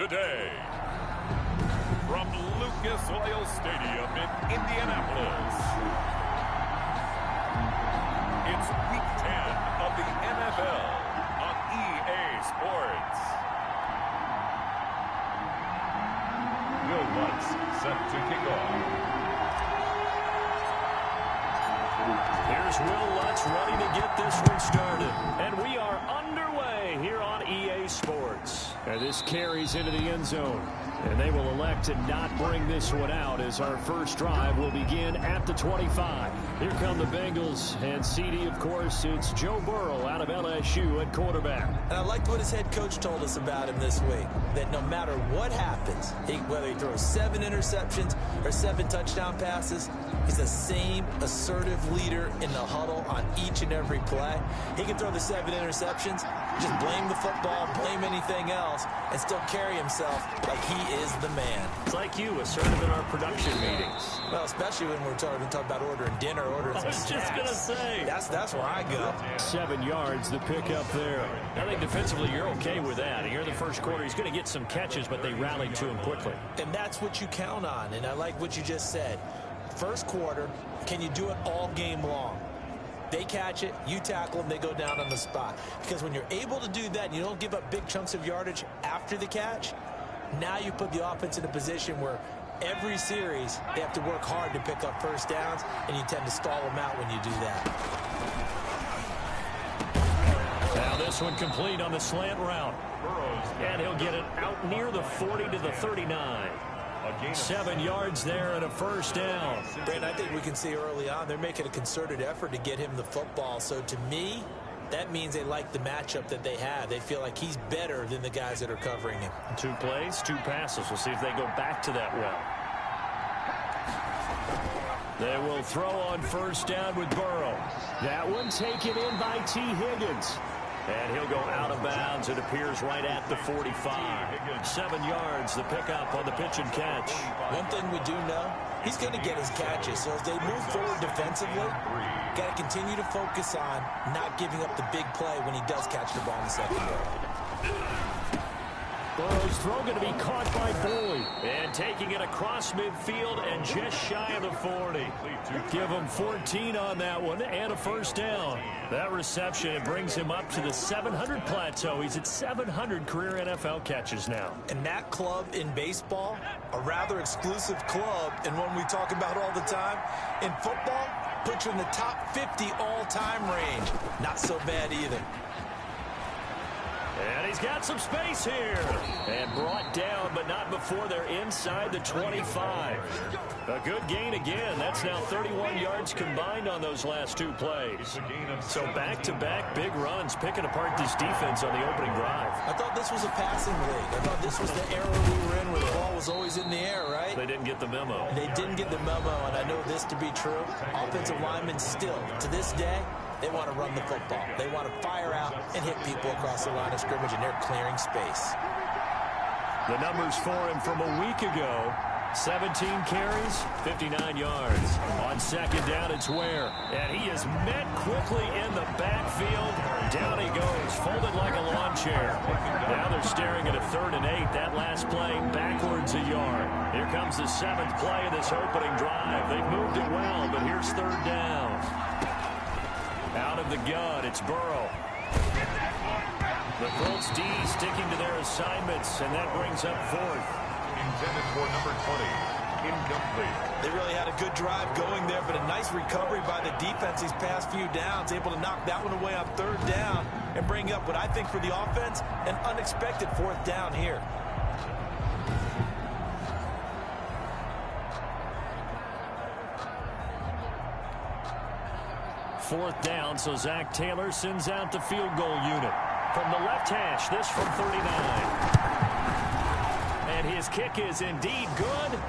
today. From Lucas Oil Stadium in Indianapolis, it's Week 10 of the NFL on EA Sports. Will Lutz set to kick off. Here's Will Lutz ready to get this one started. And we are underway here on EA Sports. And this carries into the end zone. And they will elect to not bring this one out as our first drive will begin at the 25. Here come the Bengals. And CD, of course, it's Joe Burrow out of LSU at quarterback. And I liked what his head coach told us about him this week. That no matter what happens, whether he throws 7 interceptions or 7 touchdown passes, he's the same assertive leader in the huddle on each and every play. He can throw the 7 interceptions, just blame the football, blame anything else, and still carry himself like he is the man. It's like you, assertive in our production meetings. Well, especially when we're talking about ordering dinner, ordering some snacks. I was just going to say. That's where I go. 7 yards, the pickup there. I think defensively you're okay with that. Here in the first quarter, he's going to get some catches, but they rallied to him quickly. And that's what you count on, and I like what you just said. First quarter, can you do it all game long? They catch it, you tackle them, they go down on the spot. Because when you're able to do that and you don't give up big chunks of yardage after the catch, now you put the offense in a position where every series they have to work hard to pick up first downs, and you tend to stall them out when you do that. Now this one complete on the slant route. And he'll get it out near the 40 to the 39. 7 yards there and a first down. Brandon, I think we can see early on they're making a concerted effort to get him the football. So to me, that means they like the matchup that they have. They feel like he's better than the guys that are covering him. 2 plays, 2 passes. We'll see if they go back to that route. They will throw on first down with Burrow. That one taken in by T. Higgins. And he'll go out of bounds. It appears right at the 45. 7 yards, the pickup on the pitch and catch. One thing we do know, he's going to get his catches. So as they move forward defensively, got to continue to focus on not giving up the big play when he does catch the ball in the secondary. Burrow's throw going to be caught by Boyd. And taking it across midfield and just shy of the 40. Give him 14 on that one and a first down. That reception, it brings him up to the 700 plateau. He's at 700 career NFL catches now. And that club in baseball, a rather exclusive club, and one we talk about all the time. In football, puts you in the top 50 all-time range. Not so bad either. And he's got some space here. And brought down, but not before they're inside the 25. A good gain again. That's now 31 yards combined on those last 2 plays. So back-to-back big runs, picking apart this defense on the opening drive. I thought this was a passing league. I thought this was the era we were in where the ball was always in the air, right? They didn't get the memo. They didn't get the memo, and I know this to be true. Offensive linemen still, to this day, they want to run the football. They want to fire out and hit people across the line of scrimmage, and they're clearing space. The numbers for him from a week ago, 17 carries, 59 yards. On second down, it's Ware. And he is met quickly in the backfield. Down he goes, folded like a lawn chair. Now they're staring at a 3rd and 8. That last play backwards a yard. Here comes the 7th play of this opening drive. They've moved it well, but here's 3rd down. Out of the gun, it's Burrow. The Colts D sticking to their assignments, and that brings up 4th. Intended for number 20. Incomplete. They really had a good drive going there, but a nice recovery by the defense these past few downs, able to knock that one away on 3rd down and bring up what I think for the offense, an unexpected 4th down here. Fourth down, so Zach Taylor sends out the field goal unit. From the left hash, this from 39. And his kick is indeed good.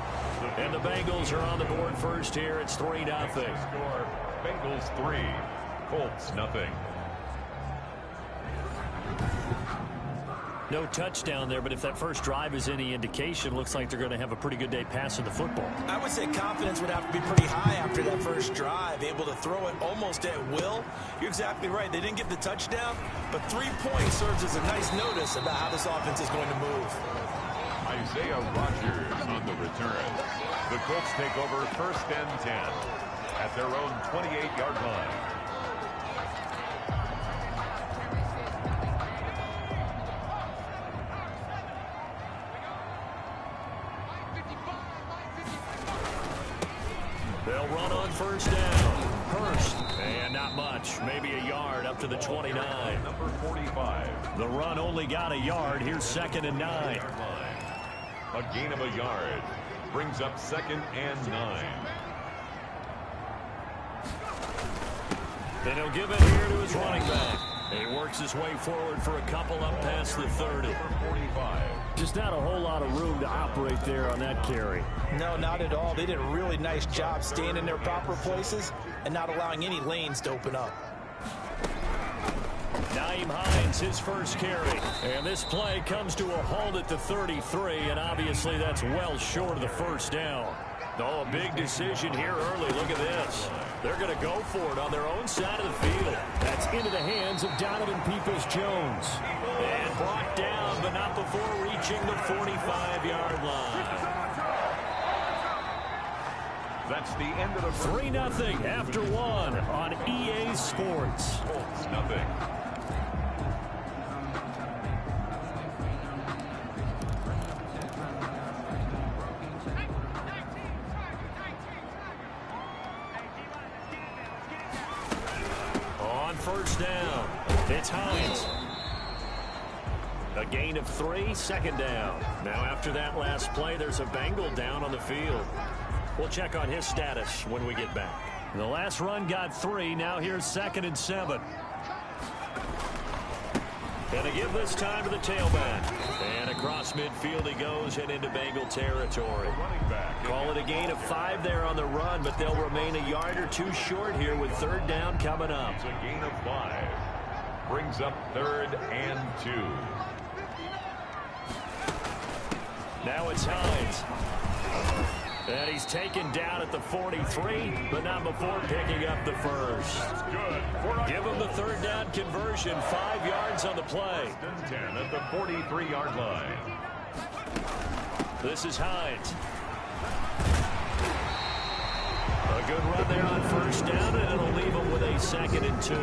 And the Bengals are on the board first here. It's 3-0. Score, Bengals 3, Colts nothing. No touchdown there, but if that first drive is any indication, looks like they're going to have a pretty good day passing the football. I would say confidence would have to be pretty high after that first drive, able to throw it almost at will. You're exactly right. They didn't get the touchdown, but 3 points serves as a nice notice about how this offense is going to move. Isaiah Rodgers on the return. The Colts take over 1st and 10 at their own 28-yard line. They'll run on 1st down. Hurst, and not much. Maybe a yard up to the 29. Number 45. The run only got a yard. Here's 2nd and 9. A gain of a yard brings up 2nd and 9. And he'll give it here to his running back. He works his way forward for a couple up past the 30. Number 45. Just not a whole lot of room to operate there on that carry. No, not at all. They did a really nice job staying in their proper places and not allowing any lanes to open up. Nyheim Hines, his first carry. And this play comes to a halt at the 33, and obviously that's well short of the 1st down. Oh, a big decision here early. Look at this. They're going to go for it on their own side of the field. That's into the hands of Donovan Peoples-Jones. And brought down, but not before reaching the 45-yard line. That's the end of the 3-0 after 1 on EA Sports. Colts nothing. On 1st down, it's Hines. A gain of 3, 2nd down. Now after that last play, there's a Bengal down on the field. We'll check on his status when we get back. The last run got 3. Now here's 2nd and 7. And to give this time to the tailback. And across midfield he goes and into Bengal territory. Call it a gain of 5 there on the run, but they'll remain a yard or 2 short here with 3rd down coming up. It's a gain of 5. Brings up 3rd and 2. Now it's Hines. And he's taken down at the 43, but not before picking up the 1st. Good. Give him the 3rd down conversion, 5 yards on the play. 10 at the 43-yard line. This is Hines. A good run there on 1st down, and it'll leave him with a 2nd and 2.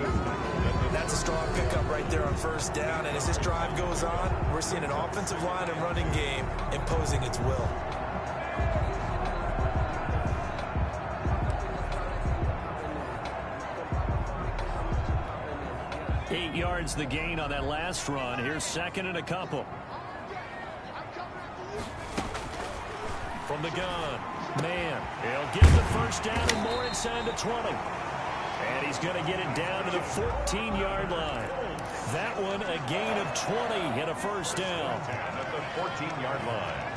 That's a strong pickup right there on 1st down. And as this drive goes on, we're seeing an offensive line and running game imposing its will. 8 yards the gain on that last run. Here's 2nd and a couple. From the gun. Man, he'll get the 1st down and more inside the 20. And he's going to get it down to the 14-yard line. That one a gain of 20 and a 1st down. At the 14-yard line.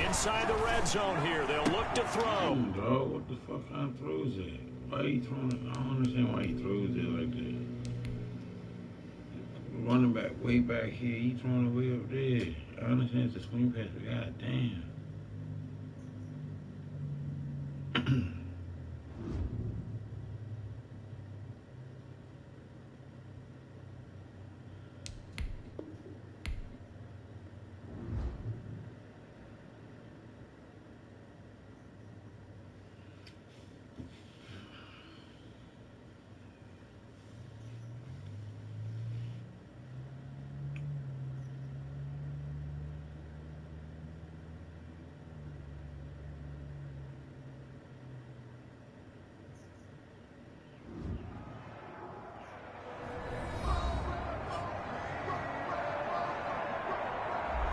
Inside the red zone here. They'll look to throw. Dog, what the fuck kind of throws it? Why he throwing it? I don't understand why he throws it like that. Running back way back here, he throwing it way up there. I understand it's a swing pass, but god damn.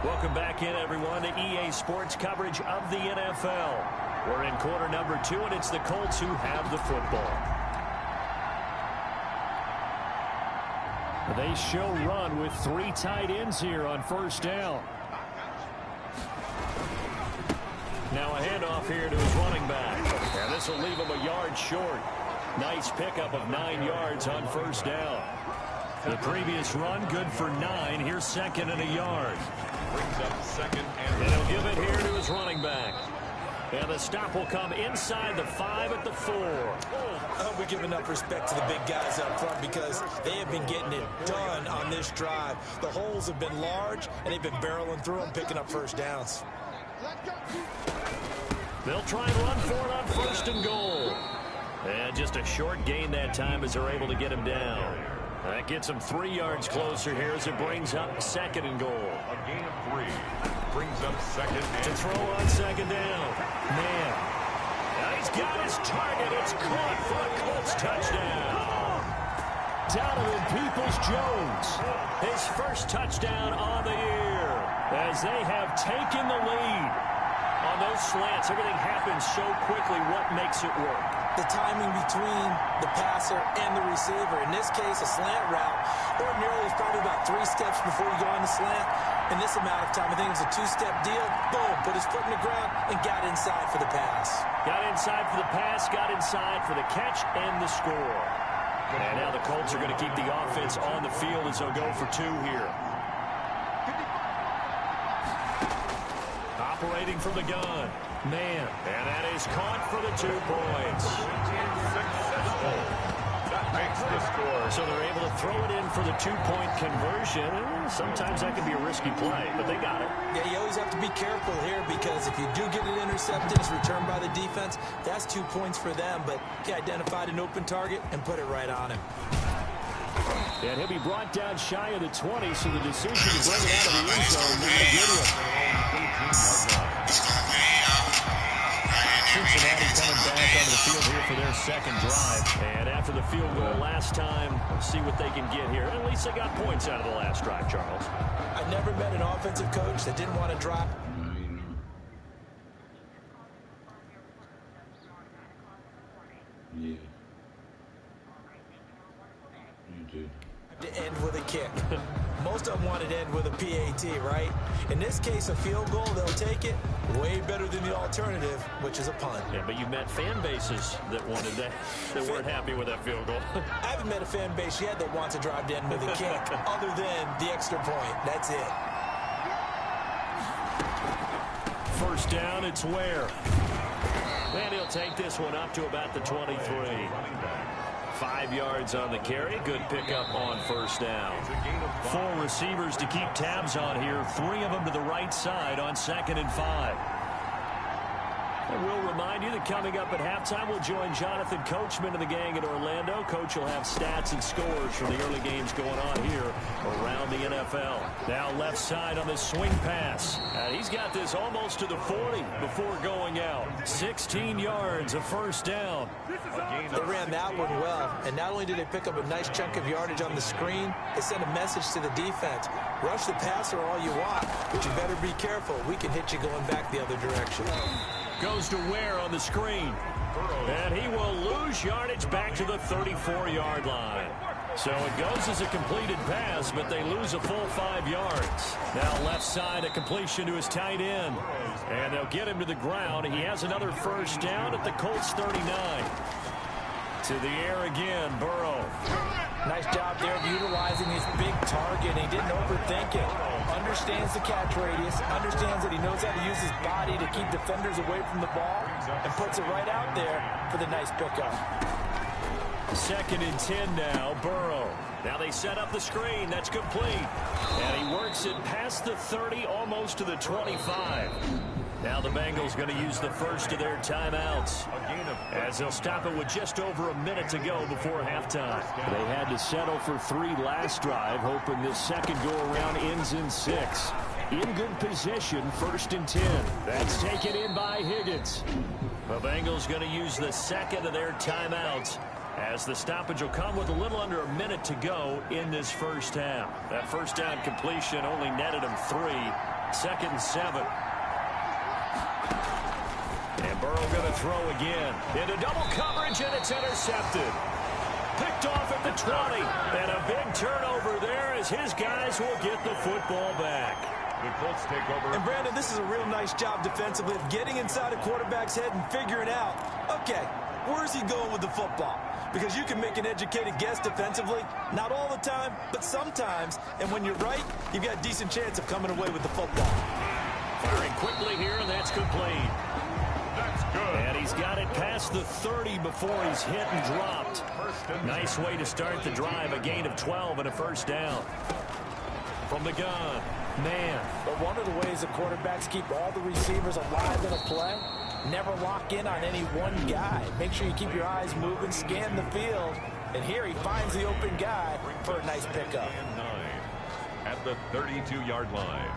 Welcome back in, everyone, to EA Sports coverage of the NFL. We're in quarter number 2, and it's the Colts who have the football. They show run with 3 tight ends here on 1st down. Now a handoff here to his running back. And this will leave him a yard short. Nice pickup of 9 yards on 1st down. The previous run good for 9. Here's 2nd and a yard. Brings up 2nd and And he'll give it here to his running back. And the stop will come inside the 5 at the 4. I hope we give enough respect to the big guys up front because they have been getting it done on this drive. The holes have been large, and they've been barreling through them, picking up first downs. They'll try and run for it on 1st and goal. And just a short gain that time as they're able to get him down. That gets him 3 yards closer here as it brings up 2nd and goal. A gain of 3 brings up 2nd and to throw on 2nd down. Man. Now he's got his target. It's caught for a Colts touchdown. Donovan Peoples-Jones, his first touchdown on the year as they have taken the lead. On those slants, everything happens so quickly. What makes it work? The timing between the passer and the receiver. In this case, a slant route. Ordinarily, it's probably about 3 steps before you go on the slant. In this amount of time, I think it was a 2-step deal. Boom, put his foot in the ground and got inside for the pass. Got inside for the pass, got inside for the catch and the score. And now the Colts are going to keep the offense on the field as they'll go for 2 here. Operating from the gun. Man. And that is caught for the 2 points. successful. That makes the score. So they're able to throw it in for the 2-point conversion. Sometimes that can be a risky play, but they got it. Yeah, you always have to be careful here because if you do get it intercepted, it's returned by the defense, that's 2 points for them. But he identified an open target and put it right on him. And he'll be brought down shy of the 20, so the decision to bring it out of the end zone not a good one. Cincinnati coming back onto the field here for their 2nd drive. And after the field goal last time, let's see what they can get here. At least they got points out of the last drive, Charles. I never met an offensive coach that didn't want to drop. Yeah. You do. To end with a kick. Most of them want it to end with a PAT, right? In this case, a field goal, they'll take it. Way better than the alternative, which is a punt. Yeah, but you met fan bases that wanted that, that weren't happy with that field goal. I haven't met a fan base yet that wants to drive to end with a kick, other than the extra point. That's it. 1st down, it's Ware. And he'll take this one up to about the 23. 5 yards on the carry. Good pickup on 1st down. 4 receivers to keep tabs on here. 3 of them to the right side on 2nd and 5. And we'll remind you that coming up at halftime, we'll join Jonathan Coachman and the gang in Orlando. Coach will have stats and scores from the early games going on here around the NFL. Now left side on the swing pass. And he's got this almost to the 40 before going out. 16 yards, a 1st down. They ran that one well, and not only did they pick up a nice chunk of yardage on the screen, they sent a message to the defense. Rush the passer all you want, but you better be careful. We can hit you going back the other direction. Goes to Ware on the screen. And he will lose yardage back to the 34-yard line. So it goes as a completed pass, but they lose a full 5 yards. Now left side, a completion to his tight end. And they'll get him to the ground. He has another 1st down at the Colts 39. To the air again, Burrow. Nice job there of utilizing his big target. He didn't overthink it. Understands the catch radius. Understands that he knows how to use his body to keep defenders away from the ball. And puts it right out there for the nice pickup. 2nd and 10 now, Burrow. Now they set up the screen. That's complete. And he works it past the 30, almost to the 25. Now the Bengals going to use the first of their timeouts as they'll stop it with just over a minute to go before halftime. They had to settle for 3 last drive, hoping this second go-around ends in 6. In good position, 1st and 10. That's taken in by Higgins. The Bengals going to use the 2nd of their timeouts as the stoppage will come with a little under a minute to go in this 1st half. That 1st down completion only netted him 3. 2nd and 7. And Burrow going to throw again. Into double coverage, and it's intercepted. Picked off at the 20. And a big turnover there as his guys will get the football back. The Colts take over. And Brandon, this is a real nice job defensively of getting inside a quarterback's head and figuring out, okay, where's he going with the football? Because you can make an educated guess defensively, not all the time, but sometimes. And when you're right, you've got a decent chance of coming away with the football. Firing quickly here, and that's complete. And he's got it past the 30 before he's hit and dropped. Nice way to start the drive. A gain of 12 and a first down. From the gun, man. But one of the ways the quarterbacks keep all the receivers alive in a play, never lock in on any one guy. Make sure you keep your eyes moving, scan the field. And here he finds the open guy for a nice pickup. At the 32-yard line.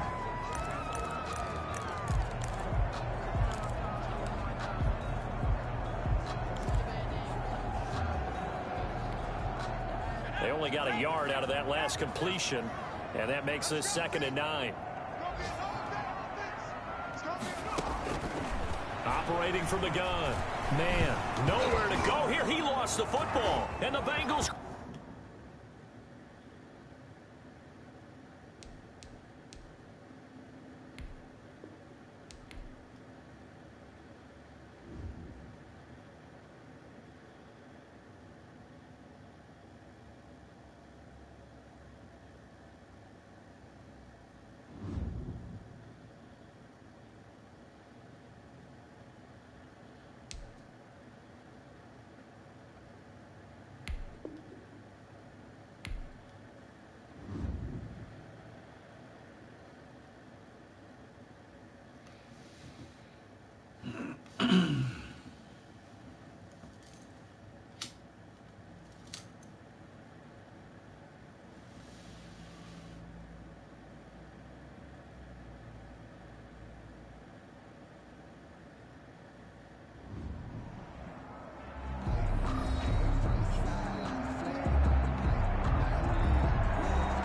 They only got a yard out of that last completion, and that makes this 2nd and 9. Operating from the gun. Man, nowhere to go here. He lost the football, and the Bengals...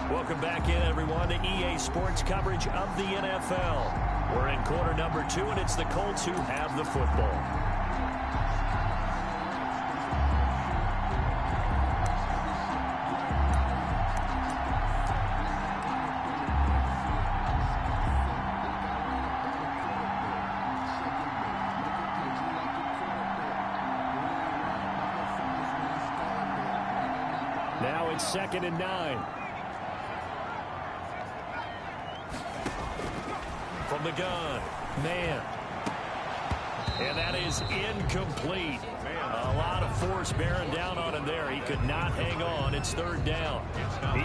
Welcome back in, everyone, to EA Sports coverage of the NFL. We're in quarter number 2, and it's the Colts who have the football. Now it's 2nd and 9. From the gun, man. And that is incomplete. A lot of force bearing down on him there. He could not hang on. It's 3rd down.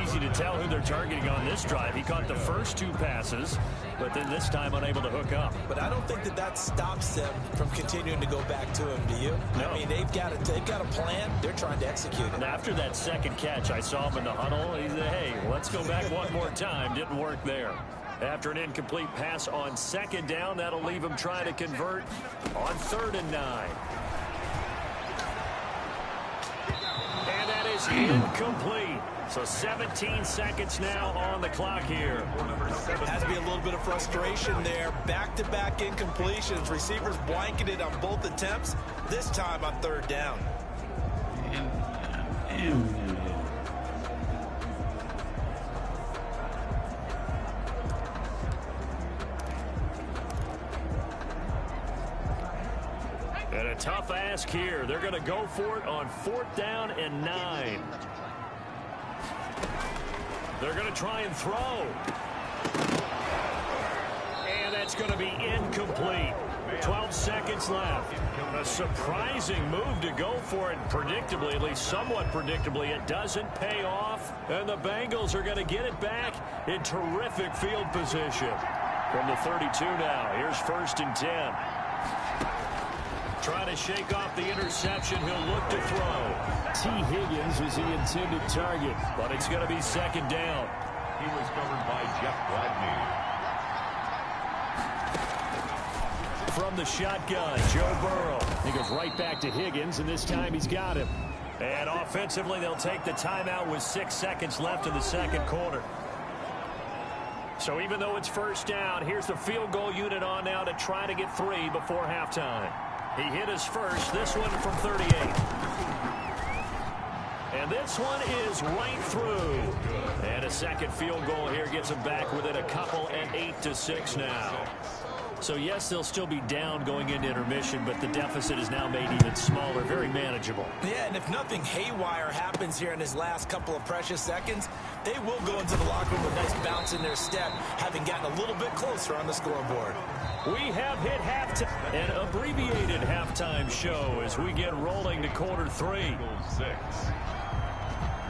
Easy to tell who they're targeting on this drive. He caught the first 2 passes, but then this time unable to hook up. But I don't think that stops them from continuing to go back to him, do you? No. I mean, they've got a plan. They're trying to execute it. And after that second catch, I saw him in the huddle. He said, hey, let's go back one more time. Didn't work there. After an incomplete pass on 2nd down, that'll leave him trying to convert on 3rd and 9. And that is incomplete. So 17 seconds now on the clock here. Has to be a little bit of frustration there. Back-to-back incompletions. Receivers blanketed on both attempts. This time on 3rd down. And a tough ask here. They're going to go for it on 4th down and 9. They're going to try and throw. And that's going to be incomplete. 12 seconds left. A surprising move to go for it predictably, at least somewhat predictably. It doesn't pay off. And the Bengals are going to get it back in terrific field position. From the 32 now, here's 1st and 10. Trying to shake off the interception. He'll look to throw. T. Higgins was the intended target, but it's going to be 2nd down. He was covered by Jeff Gladney. From the shotgun, Joe Burrow. He goes right back to Higgins, and this time he's got him. And offensively, they'll take the timeout with 6 seconds left in the 2nd quarter. So even though it's 1st down, here's the field goal unit on now to try to get 3 before halftime. He hit his first, this one from 38. And this one is right through. And a 2nd field goal here gets him back within a couple, and 8-6 now. So, yes, they'll still be down going into intermission, but the deficit is now made even smaller, very manageable. Yeah, and if nothing haywire happens here in his last couple of precious seconds, they will go into the locker room with a nice bounce in their step, having gotten a little bit closer on the scoreboard. We have hit halftime, an abbreviated halftime show as we get rolling to quarter 3.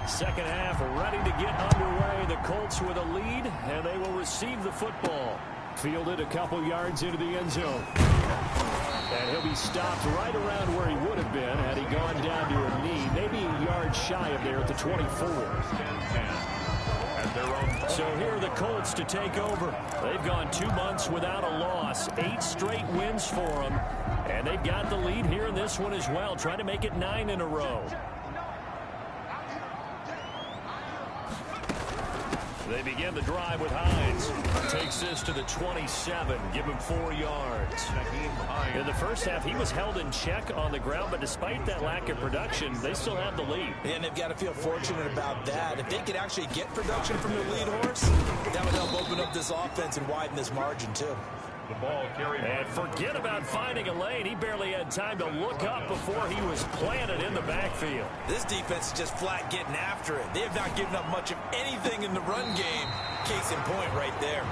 Second half ready to get underway. The Colts with a lead, and they will receive the football. Fielded a couple yards into the end zone. And he'll be stopped right around where he would have been had he gone down to a knee, maybe a yard shy of there at the 24. So here are the Colts to take over. They've gone 2 months without a loss, 8 straight wins for them. And they've got the lead here in this one as well, trying to make it 9 in a row. They begin the drive with Hines. Takes this to the 27. Give him 4 yards. In the first half, he was held in check on the ground, but despite that lack of production, they still have the lead. And they've got to feel fortunate about that. If they could actually get production from their lead horse, that would help open up this offense and widen this margin, too. The ball carried. And forget about finding a lane. He barely had time to look up before he was planted in the backfield. This defense is just flat getting after it. They have not given up much of anything in the run game. Case in point right there.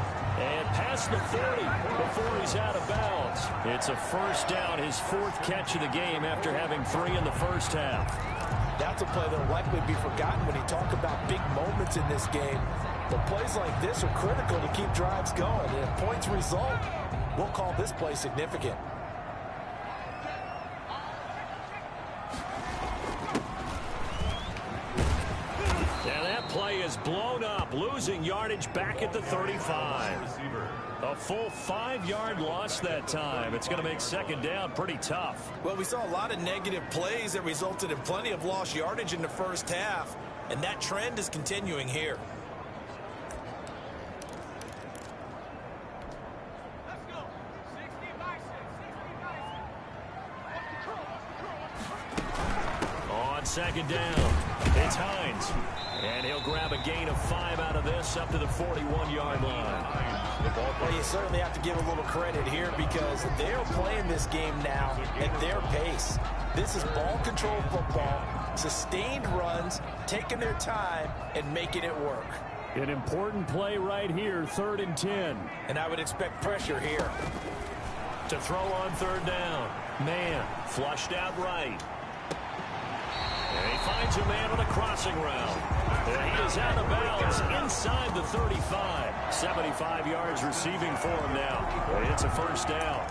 And past the 30 before he's out of bounds. It's a first down, his 4th catch of the game after having 3 in the first half. That's a play that will likely be forgotten when you talk about big moments in this game. But plays like this are critical to keep drives going. And if points result, we'll call this play significant. And that play is blown up, losing yardage back at the 35. A full 5-yard loss that time. It's going to make second down pretty tough. Well, we saw a lot of negative plays that resulted in plenty of lost yardage in the first half. And that trend is continuing here. Second down. It's Hines. And he'll grab a gain of 5 out of this up to the 41-yard line. Well, you certainly have to give a little credit here because they're playing this game now at their pace. This is ball control football, sustained runs, taking their time, and making it work. An important play right here, 3rd and 10. And I would expect pressure here. To throw on 3rd down. Man, flushed out right. And he finds a man on a crossing route. And he is out of bounds inside the 35. 75 yards receiving for him now. It's a first down.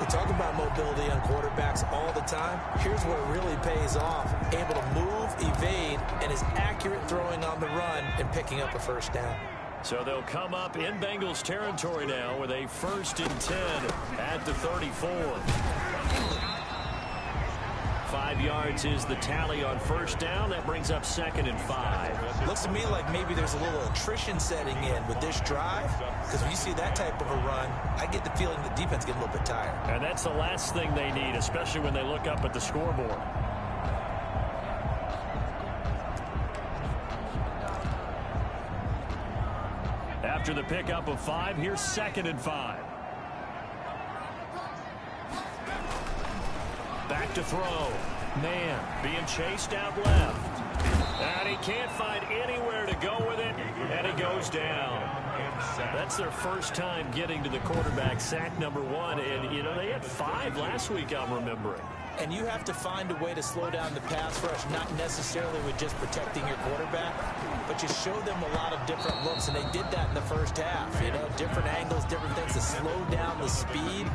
We talk about mobility on quarterbacks all the time. Here's where it really pays off. Able to move, evade, and is accurate throwing on the run and picking up a first down. So they'll come up in Bengals territory now with a 1st and 10 at the 34. 5 yards is the tally on first down. That brings up 2nd and 5. Looks to me like maybe there's a little attrition setting in with this drive. Because when you see that type of a run, I get the feeling the defense gets a little bit tired. And that's the last thing they need, especially when they look up at the scoreboard. After the pickup of 5, here's 2nd and 5. Back to throw. Man, being chased out left. And he can't find anywhere to go with it, and he goes down. That's their first time getting to the quarterback, sack number 1. And, you know, they had 5 last week, I'm remembering. And you have to find a way to slow down the pass rush, not necessarily with just protecting your quarterback, but you show them a lot of different looks, and they did that in the first half. You know, different angles, different things to slow down the speed.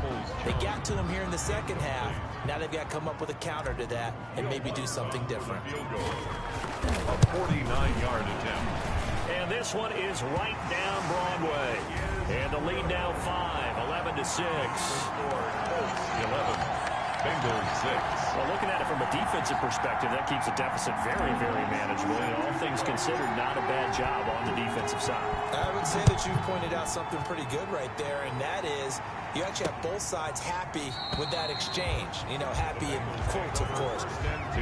They got to him here in the second half. Now they've got to come up with a counter to that and maybe do something different. A 49-yard attempt. And this one is right down Broadway. And the lead now 5, 11-6. 11. Bengals 6. Well, looking at it from a defensive perspective, that keeps the deficit very, very manageable. And all things considered, not a bad job on the defensive side. I would say that you pointed out something pretty good right there, and that is you actually have both sides happy with that exchange. You know, happy in quotes, of course.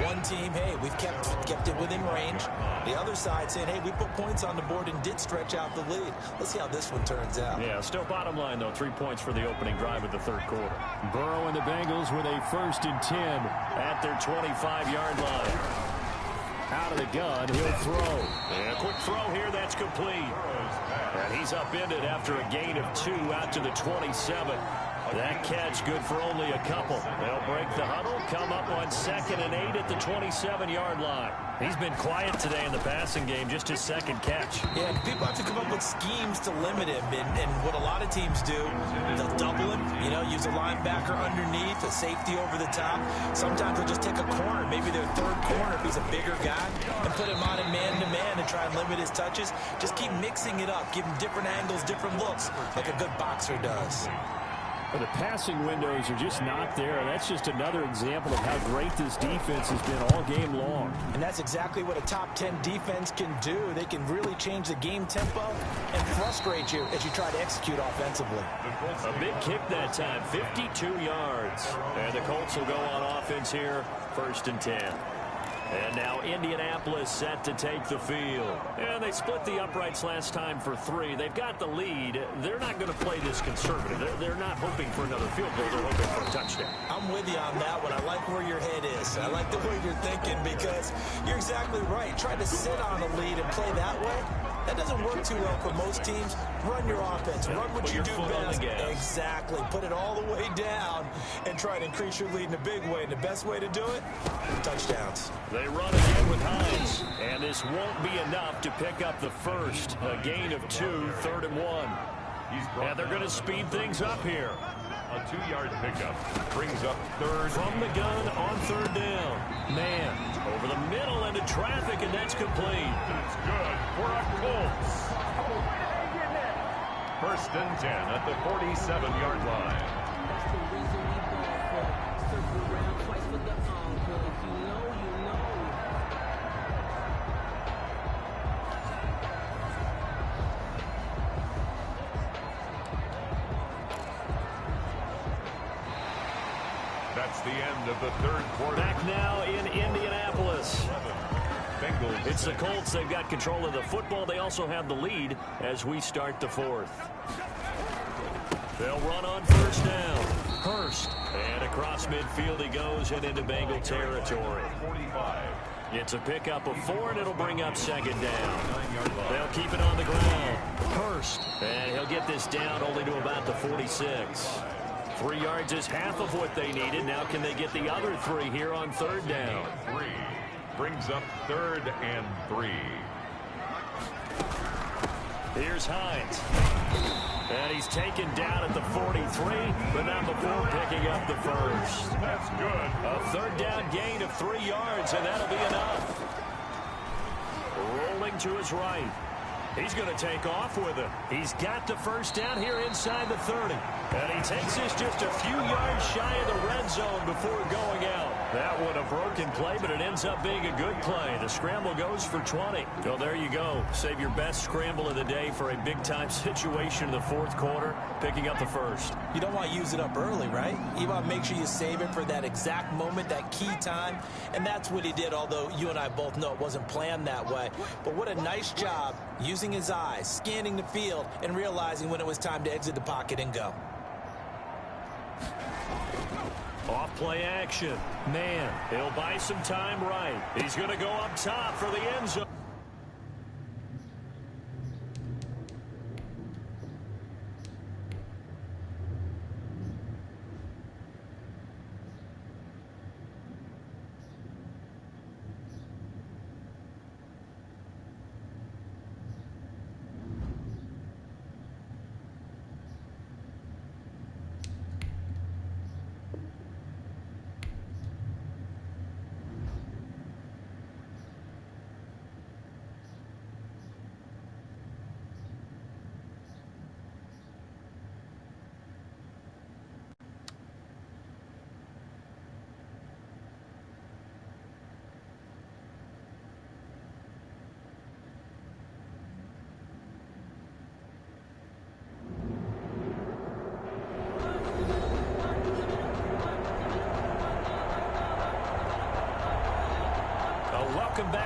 One team, hey, we've kept it within range. The other side saying, hey, we put points on the board and did stretch out the lead. Let's see how this one turns out. Yeah, still bottom line, though, 3 points for the opening drive of the third quarter. Burrow and the Bengals with a 1st and 10 at their 25-yard line. Out of the gun, he'll throw. And a quick throw here, that's complete. And he's upended after a gain of 2 out to the 27. That catch good for only a couple. They'll break the huddle, come up on 2nd and 8 at the 27-yard line. He's been quiet today in the passing game, just his 2nd catch. Yeah, people have to come up with schemes to limit him, and what a lot of teams do, they'll double him, you know, use a linebacker underneath, a safety over the top. Sometimes they'll just take a corner, maybe their 3rd corner if he's a bigger guy, and put him on in man-to-man and try and limit his touches. Just keep mixing it up, give him different angles, different looks, like a good boxer does. Well, the passing windows are just not there. That's just another example of how great this defense has been all game long. And that's exactly what a top 10 defense can do. They can really change the game tempo and frustrate you as you try to execute offensively. A big kick that time, 52 yards. And the Colts will go on offense here, 1st and 10. And now Indianapolis set to take the field. And they split the uprights last time for 3. They've got the lead. They're not going to play this conservative. They're not hoping for another field goal. They're hoping for a touchdown. I'm with you on that one. I like where your head is. I like the way you're thinking because you're exactly right. Try to sit on a lead and play that way. That doesn't work too well for most teams. Run your offense. Run what you do best. Exactly. Put it all the way down and try to increase your lead in a big way. And the best way to do it, touchdowns. They run again with Hines. And this won't be enough to pick up the first. A gain of 2, 3rd and 1. And they're going to speed things up here. A 2-yard pickup brings up 3rd. From the gun on 3rd down. Man, over the middle into traffic, and that's complete. That's good for a Colts. 1st and 10 at the 47-yard line. That's the reason we ball for. Circle around twice for the encore. If you know, you know. That's the end of the 3rd quarter. Back now in Indianapolis. Bengals. It's the Colts. They've got control of the football. They also have the lead as we start the 4th. They'll run on 1st down. Hurst. And across midfield he goes and into Bengal territory. 45. It's a pickup of 4, and it'll bring up 2nd down. They'll keep it on the ground. Hurst. And he'll get this down only to about the 46. 3 yards is half of what they needed. Now can they get the other 3 here on 3rd down? 3 brings up 3rd and 3. Here's Hines. And he's taken down at the 43, but not before picking up the first. That's good. A 3rd down gain of 3 yards, and that'll be enough. Rolling to his right. He's going to take off with it. He's got the 1st down here inside the 30. And he takes this just a few yards shy of the red zone before going out. That one a broken play, but it ends up being a good play. The scramble goes for 20. So there you go. Save your best scramble of the day for a big-time situation in the 4th quarter, picking up the 1st. You don't want to use it up early, right? You want to make sure you save it for that exact moment, that key time. And that's what he did, although you and I both know it wasn't planned that way. But what a nice job using his eyes, scanning the field, and realizing when it was time to exit the pocket and go. Off play action. Man, he'll buy some time right. He's going to go up top for the end zone.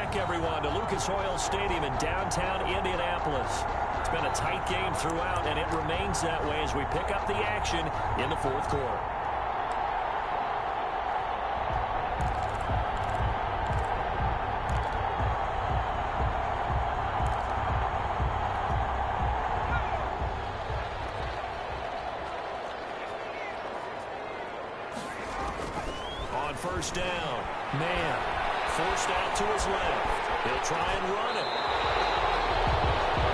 back, everyone, to Lucas Oil Stadium in downtown Indianapolis. It's been a tight game throughout, and it remains that way as we pick up the action in the fourth quarter. On first down, man, forced out to his left. He'll try and run it.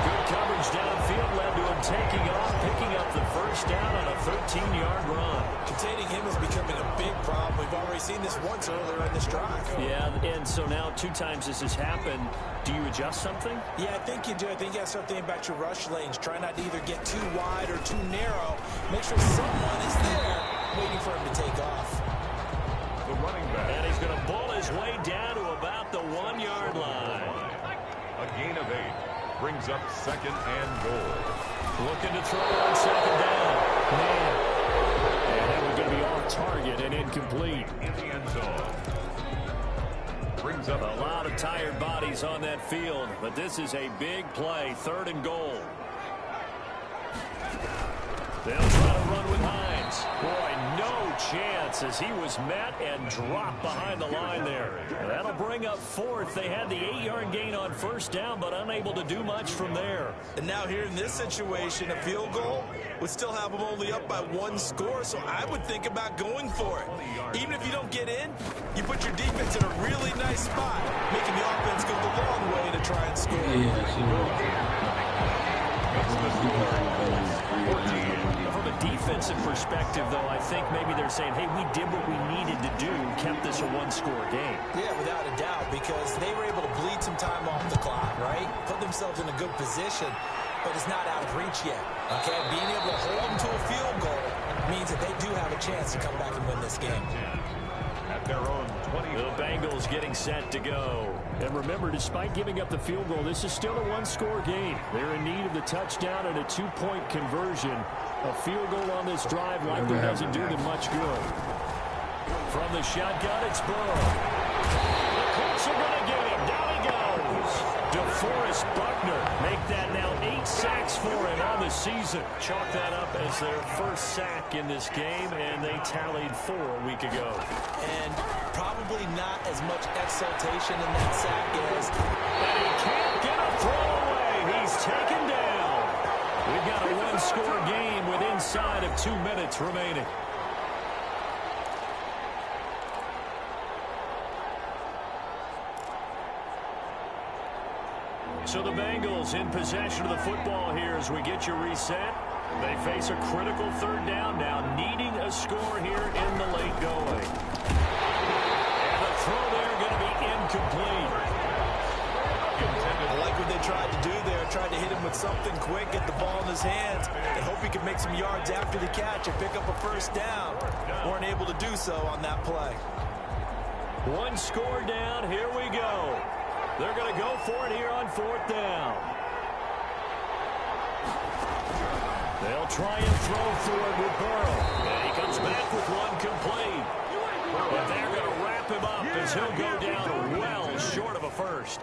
Good coverage downfield led to him taking off, picking up the first down on a 13-yard run. Containing him is becoming a big problem. We've already seen this once earlier in this drive. Yeah, and so now 2 times this has happened. Do you adjust something? Yeah, I think you do. I think you got to start thinking about your rush lanes. Try not to either get too wide or too narrow. Make sure someone is there waiting for him to take off. The running back. And he's going to bull his way down to about the 1-yard line. A gain of 8 brings up 2nd and goal. Looking to throw on 2nd down. Man. And that was going to be off target and incomplete. In the end zone. Brings up A lot of tired bodies on that field, but this is a big play. 3rd and goal. They'll try to run with Hines. Boy, no chance as he was met and dropped behind the line there. That'll bring up 4th. They had the 8-yard gain on first down, but unable to do much from there. And now here in this situation, a field goal would still have them only up by 1 score, so I would think about going for it. Even if you don't get in, you put your defense in a really nice spot, making the offense go the long way to try and score. From a defensive perspective, though, I think maybe they're saying, hey, we did what we needed to do, kept this a 1-score game. Yeah, without a doubt, because they were able to bleed some time off the clock, right? Put themselves in a good position, but it's not out of reach yet, okay? Being able to hold them to a field goal means that they do have a chance to come back and win this game. at their own 20. The Bengals getting set to go. And remember, despite giving up the field goal, this is still a 1-score game. They're in need of the touchdown and a 2-point conversion. A field goal on this drive likely doesn't do them much good. From the shotgun, it's Burrow. The Colts are going to get him. Down he goes. DeForest Buckner make that now 8 sacks for him on the season. Chalk that up as their first sack in this game, and they tallied 4 a week ago. And probably not as much exultation in that sack as... And he can't get a throw away. He's taken down. We've got a 1-score game with inside of 2 minutes remaining. So the Bengals in possession of the football here as we get you reset. They face a critical 3rd down now, needing a score here in the late going. And the throw there going to be incomplete. I like what they tried to do there. Tried to hit him with something quick, get the ball in his hands, and hope he could make some yards after the catch and pick up a first down. Weren't able to do so on that play. 1 score down. Here we go. They're going to go for it here on 4th down. They'll try and throw for it with Burrow. And he comes back with 1 complete. But they're going to wrap him up as he'll go down well short of a first.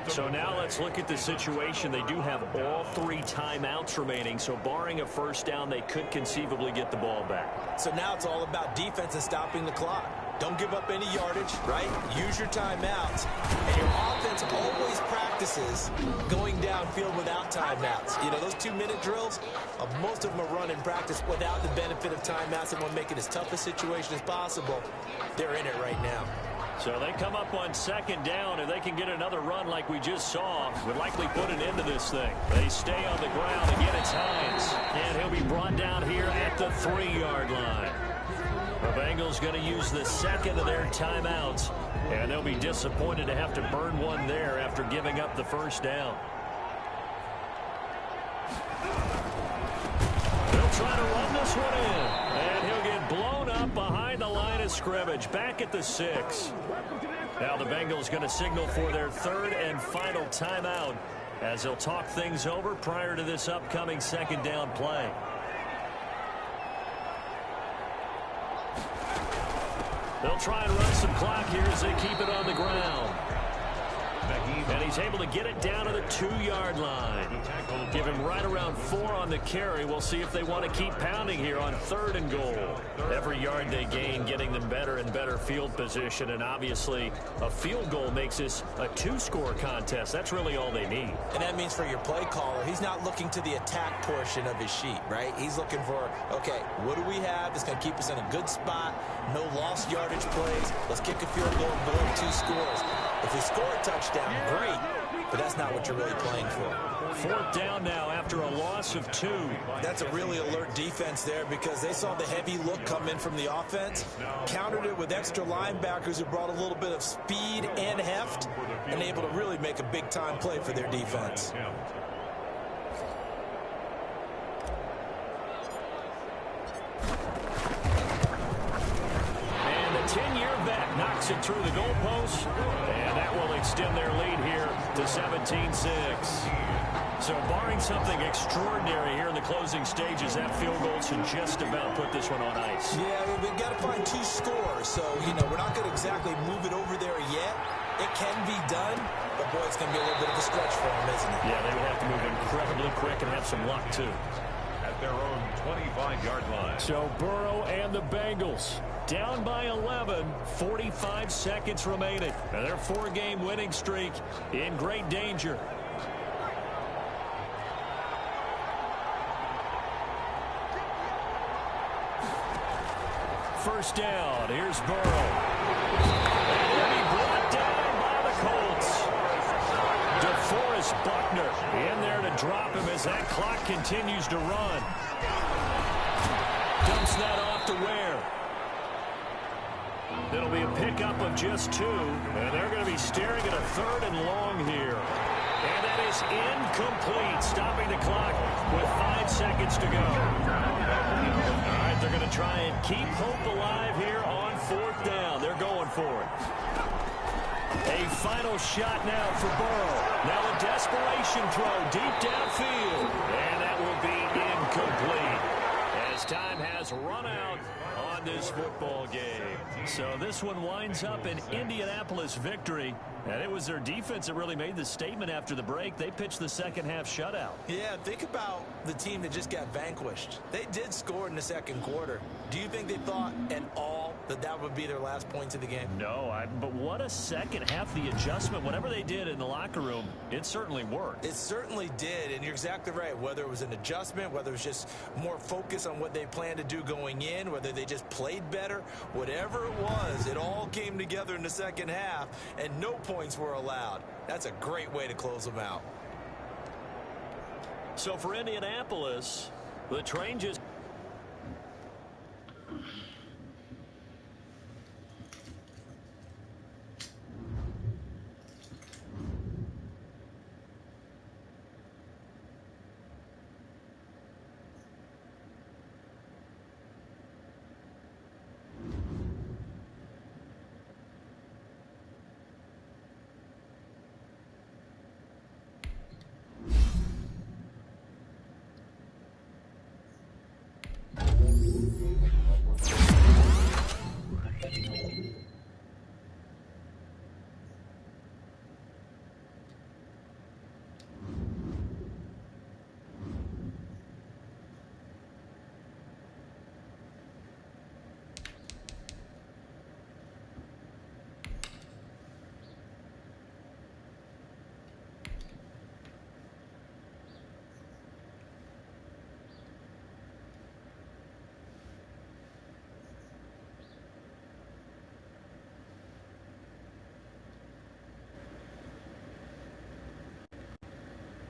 So now let's look at the situation. They do have all 3 timeouts remaining, so barring a first down, they could conceivably get the ball back. So now it's all about defense and stopping the clock. Don't give up any yardage, right? Use your timeouts. And your offense always practices going downfield without timeouts. You know, those 2-minute drills, most of them are run in practice without the benefit of timeouts. They want to make it as tough a situation as possible. They're in it right now. So they come up on 2nd down. If they can get another run like we just saw, would likely put an end to this thing. They stay on the ground. Again, it's Hines. And he'll be brought down here at the 3-yard line. The Bengals going to use the 2nd of their timeouts, and they'll be disappointed to have to burn one there after giving up the first down. They'll try to run this one in, and he'll get blown up behind the line of scrimmage, back at the 6. Now the Bengals going to signal for their 3rd and final timeout as they'll talk things over prior to this upcoming 2nd down play. They'll try and run some clock here as they keep it on the ground. And he's able to get it down to the 2-yard line. Give him right around 4 on the carry. We'll see if they want to keep pounding here on 3rd and goal. Every yard they gain getting them better and better field position. And obviously, a field goal makes this a 2-score contest. That's really all they need. And that means for your play caller, he's not looking to the attack portion of his sheet, right? He's looking for, okay, what do we have that's going to keep us in a good spot? No lost yardage plays. Let's kick a field goal and blow 2 scores. If we score a touchdown, great, but that's not what you're really playing for. 4th down now after a loss of 2. That's a really alert defense there because they saw the heavy look come in from the offense, countered it with extra linebackers who brought a little bit of speed and heft, and able to really make a big-time play for their defense. And the 10-year vet knocks it through the goalpost, and that will extend their lead here to 17-6. So barring something extraordinary here in the closing stages, that field goal should just about put this one on ice. Yeah, we've got to find 2 scores. So, we're not going to exactly move it over there yet. It can be done, but boy, it's going to be a little bit of a stretch for them, isn't it? Yeah, they would have to move incredibly quick and have some luck, too. At their own 25-yard line. So Burrow and the Bengals down by 11, 45 seconds remaining. And their 4-game winning streak in great danger. First down. Here's Burrow. And he'll be brought down by the Colts. DeForest Buckner in there to drop him as that clock continues to run. Dumps that off to Ware. It'll be a pickup of just 2, and they're going to be staring at a 3rd and long here. And that is incomplete, stopping the clock with 5 seconds to go. All right, they're going to try and keep hope alive here on 4th down. They're going for it. A final shot now for Burrow. Now a desperation throw deep downfield. And that will be incomplete as time has run out on this football game. So this one winds up an Indianapolis victory. And it was their defense that really made the statement after the break. They pitched the second-half shutout. Yeah, think about the team that just got vanquished. They did score in the 2nd quarter. Do you think they thought at all that that would be their last points of the game? No, but what a second half. The adjustment, whatever they did in the locker room, it certainly worked. It certainly did, and you're exactly right. Whether it was an adjustment, whether it was just more focus on what they planned to do going in, whether they just played better, whatever it was, it all came together in the second half, and no points were allowed. That's a great way to close them out. So for Indianapolis, the train just...